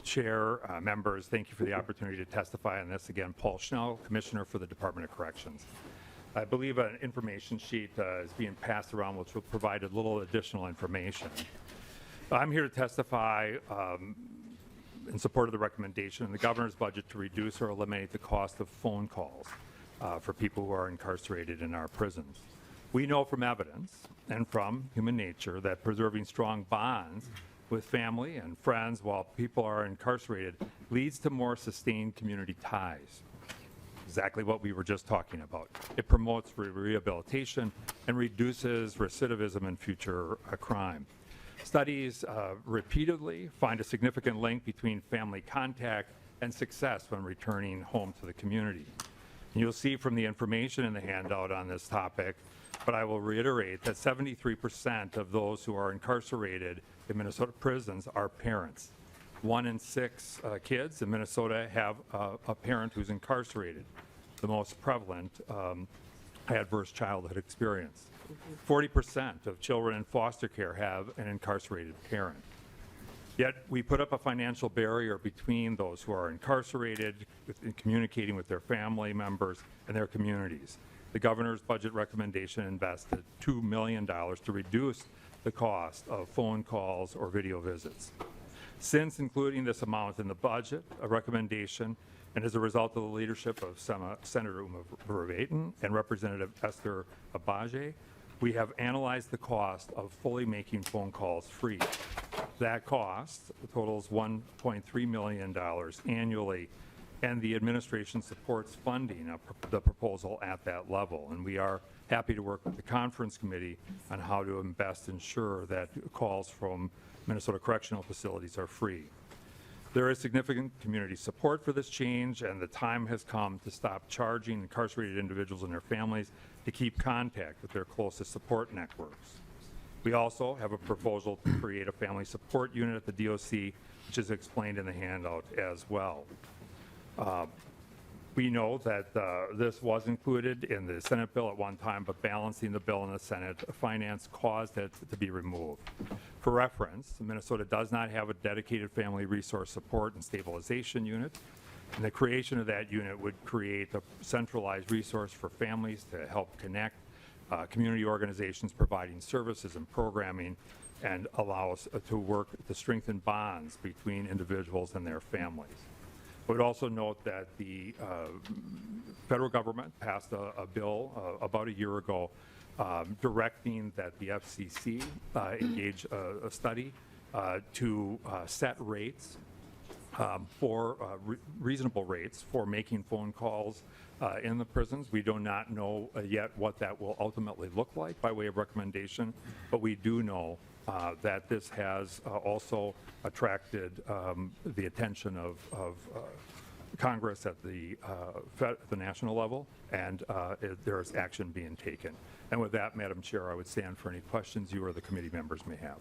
Chair, members, thank you for the opportunity to testify on this. Again, Paul Schnell, Commissioner for the Department of Corrections. I believe an information sheet is being passed around which will provide a little additional information. I'm here to testify in support of the recommendation in the governor's budget to reduce or eliminate the cost of phone calls for people who are incarcerated in our prisons. We know from evidence and from human nature that preserving strong bonds with family and friends while people are incarcerated leads to more sustained community ties. Exactly what we were just talking about. It promotes rehabilitation and reduces recidivism and future crime. Studies repeatedly find a significant link between family contact and success when returning home to the community. And you'll see from the information in the handout on this topic, but I will reiterate that 73% of those who are incarcerated in Minnesota prisons are parents. 1 in 6 kids in Minnesota have a parent who's incarcerated, the most prevalent adverse childhood experience. 40% of children in foster care have an incarcerated parent. Yet we put up a financial barrier between those who are incarcerated in communicating with their family members and their communities. The governor's budget recommendation invested $2 million to reduce the cost of phone calls or video visits. Since including this amount in the budget, a recommendation, and as a result of the leadership of Senator Uma Vervaeten and Representative Esther Abaje, we have analyzed the cost of fully making phone calls free. That cost totals $1.3 million annually, and the administration supports funding the proposal at that level. And we are happy to work with the conference committee on how to best ensure that calls from Minnesota correctional facilities are free. There is significant community support for this change, and the time has come to stop charging incarcerated individuals and their families to keep contact with their closest support networks. We also have a proposal to create a family support unit at the DOC, which is explained in the handout as well. We know that this was included in the Senate bill at one time, but balancing the bill in the Senate Finance caused it to be removed. For reference, Minnesota does not have a dedicated family resource support and stabilization unit, and the creation of that unit would create a centralized resource for families to help connect community organizations providing services and programming, and allow us to work to strengthen bonds between individuals and their families. I would also note that the federal government passed a bill about a year ago directing that the FCC engage a study to set rates for reasonable rates for making phone calls in the prisons. We do not know yet what that will ultimately look like by way of recommendation, but we do know that this has also attracted the attention of Congress at the national level, and there is action being taken. And with that, Madam Chair, I would stand for any questions you or the committee members may have.